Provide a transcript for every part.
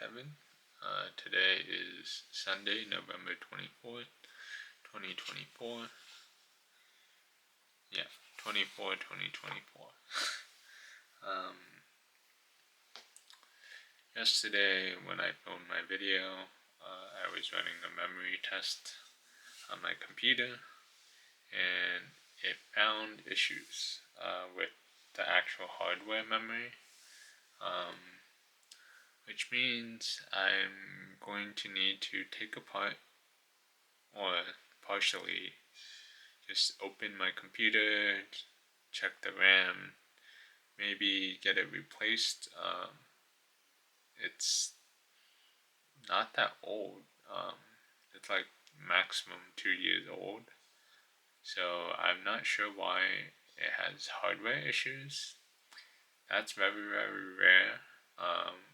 day137. Today is Sunday, November 24th, 2024. Yeah, 2024. Yesterday, when I filmed my video, I was running a memory test on my computer, and it found issues with the actual hardware memory, which means I'm going to need to take apart or partially just open my computer, check the RAM, maybe get it replaced. It's not that old. It's like maximum 2 years old. So I'm not sure why it has hardware issues. That's very, very rare,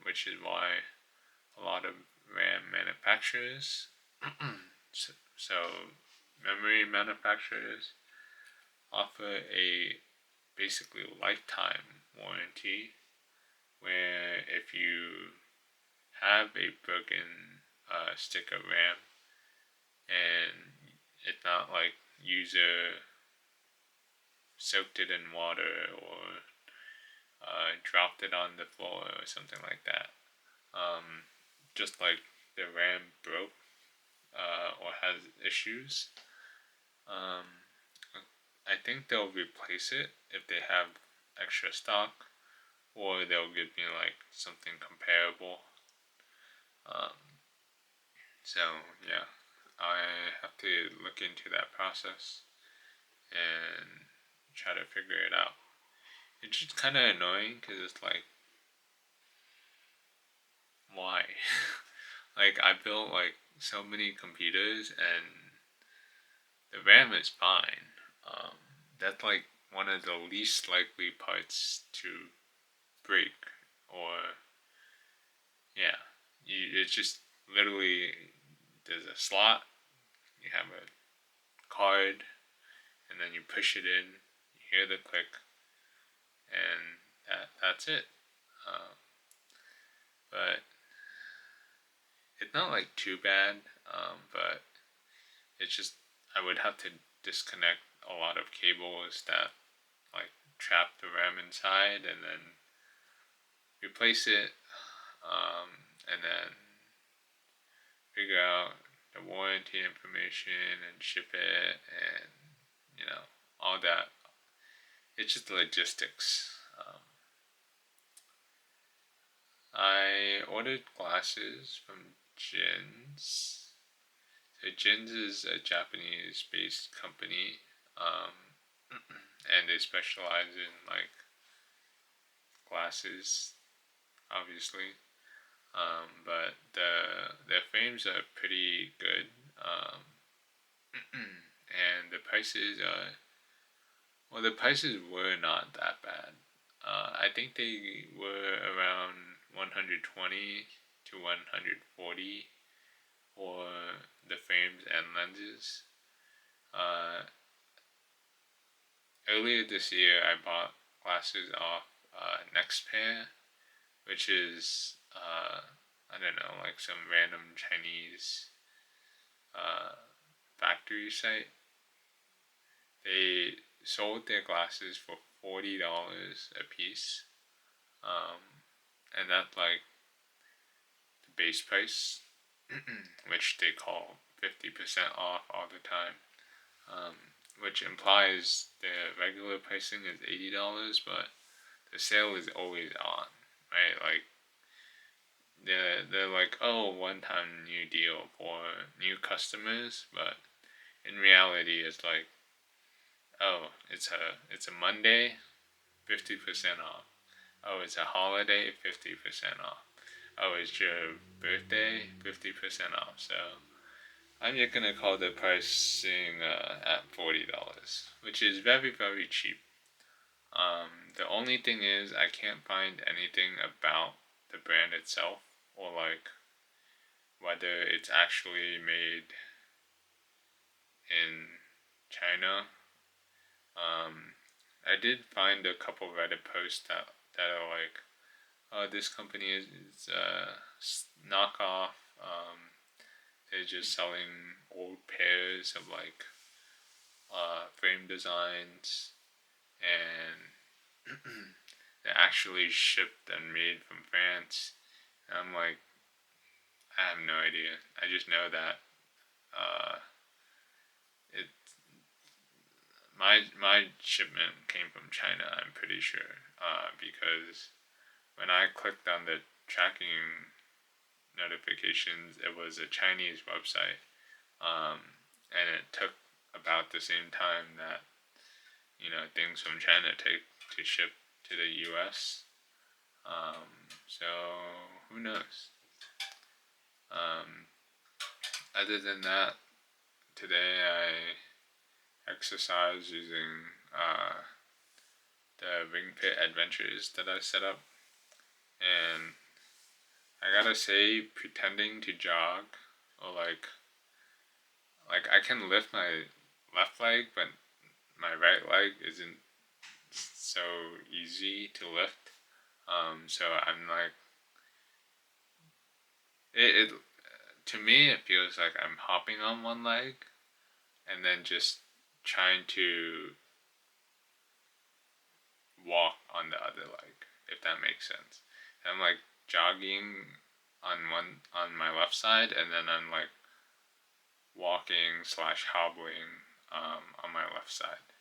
which is why a lot of RAM manufacturers, so memory manufacturers, offer a basically lifetime warranty, where if you have a broken stick of RAM and it's not like user soaked it in water or dropped it on the floor or something like that, just like the RAM broke or has issues, I think they'll replace it if they have extra stock, or they'll give me like something comparable. So yeah, I have to look into that process and try to figure it out. It's just kind of annoying because it's like, why? Like, I built like so many computers and the RAM is fine. That's like one of the least likely parts to break, or yeah, it's just literally there's a slot, you have a card, and then you push it in, you hear the click, and that's it. But it's not like too bad, but it's just I would have to disconnect a lot of cables that like trap the RAM inside, and then replace it, and then figure out the warranty information and ship it, and all that. It's just logistics. I ordered glasses from Jins. So Jins is a Japanese-based company, and they specialize in like glasses, obviously. But their frames are pretty good, and the prices were not that bad. I think they were around 120 to 140 for the frames and lenses. Earlier this year, I bought glasses off Nextpair, which is I don't know, like some random Chinese factory site. They sold their glasses for $40 a piece, and that's like the base price, which they call 50% off all the time, which implies the regular pricing is $80, but the sale is always on, right? Like they're like, oh, one-time new deal for new customers, but in reality, it's like, oh, it's a Monday, 50% off. Oh, it's a holiday, 50% off. Oh, it's your birthday, 50% off. So I'm just gonna call the pricing at $40, which is very, very cheap. The only thing is I can't find anything about the brand itself, or like whether it's actually made in China. I did find a couple Reddit posts that are like, this company is knockoff. They're just selling old pairs of like frame designs, and they're actually shipped and made from France. And I'm like, I have no idea. I just know that uh, it my shipment came from China. I'm pretty sure because when I clicked on the tracking notifications, it was a Chinese website, and it took about the same time that things from China take to ship to the U.S. So who knows? Um, Other than that, today I exercised using the Ring Fit Adventures that I set up, and I gotta say, pretending to jog or like I can lift my left leg, but my right leg isn't so easy to lift. So I'm like it to me it feels like I'm hopping on one leg and then just trying to walk on the other leg, if that makes sense. And I'm like jogging on my left side, and then I'm like walking slash hobbling on my left side.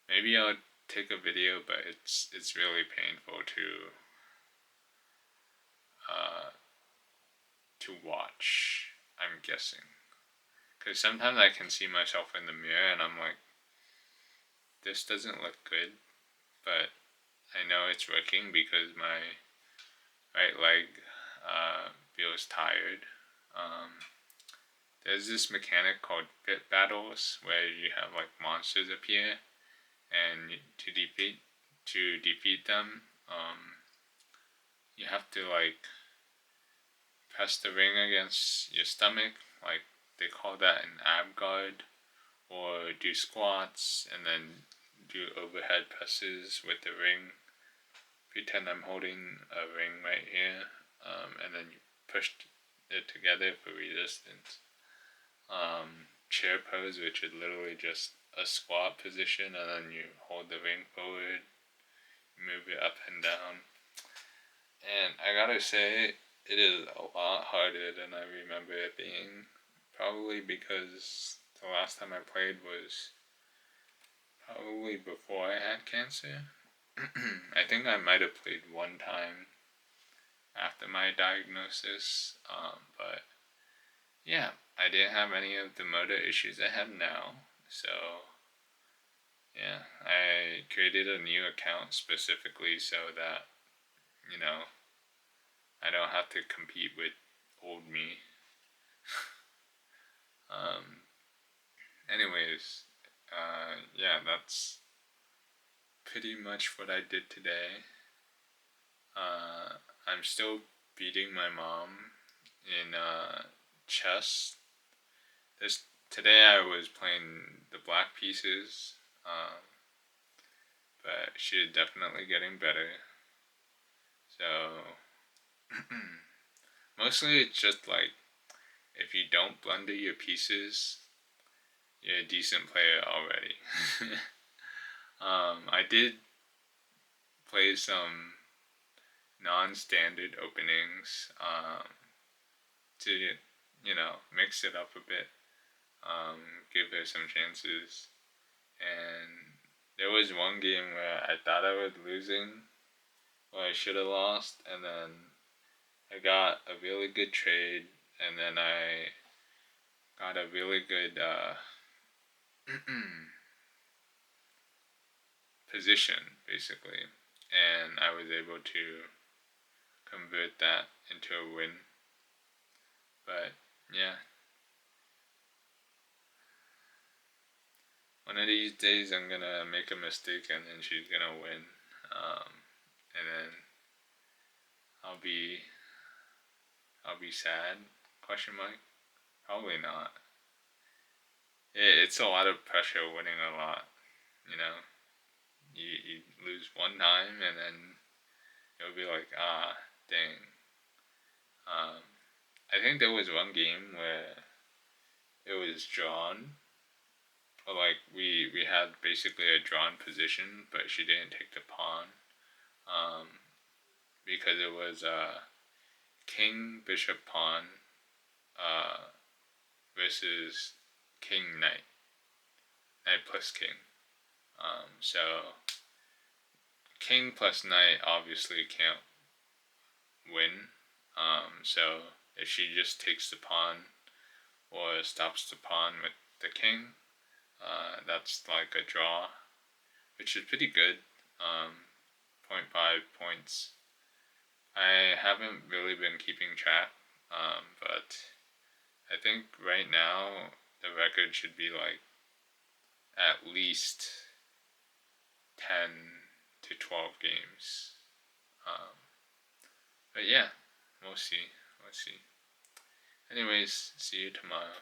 Maybe I'll take a video, but it's really painful uh, to watch. I'm guessing because sometimes I can see myself in the mirror and I'm like, this doesn't look good, but I know it's working because my right leg feels tired. Um, there's this mechanic called Fit Battles where you have like monsters appear, and to defeat them, you have to like press the ring against your stomach, like they call that an ab guard, or do squats and then do overhead presses with the ring. Pretend I'm holding a ring right here, and then you push it together for resistance. Chair pose, which is literally just a squat position, and then you hold the ring forward, move it up and down. And I gotta say, it is a lot harder than I remember it being. Probably because the last time I played was probably before I had cancer. I think I might have played one time after my diagnosis, but yeah, I didn't have any of the motor issues I have now. So yeah, I created a new account specifically so that I don't have to compete with old me. um, Anyways, yeah, that's pretty much what I did today. I'm still beating my mom in chess. Today I was playing the black pieces, but she's definitely getting better. So mostly it's just like if you don't blunder your pieces, you're a decent player already. I did play some non-standard openings to mix it up a bit, give her some chances. And there was one game where I thought I was losing, or I should have lost, and then I got a really good trade, and then I got a really good position, basically, and I was able to convert that into a win. But yeah, one of these days I'm gonna make a mistake and then she's gonna win, and then I'll be I'll be sad? Question mark. Probably not. It's a lot of pressure winning a lot. You know, you lose one time and then it would be like, dang. I think there was one game where it was drawn, or like we had basically a drawn position, but she didn't take the pawn, um, because it was king bishop pawn uh, versus king knight, knight plus king. So king plus knight obviously can't win. So if she just takes the pawn or stops the pawn with the king, that's like a draw, which is pretty good. Um, 0.5 points. I haven't really been keeping track, but I think right now the record should be like at least 10 to 12 games. Um, but yeah, we'll see. We'll see. Anyways, see you tomorrow.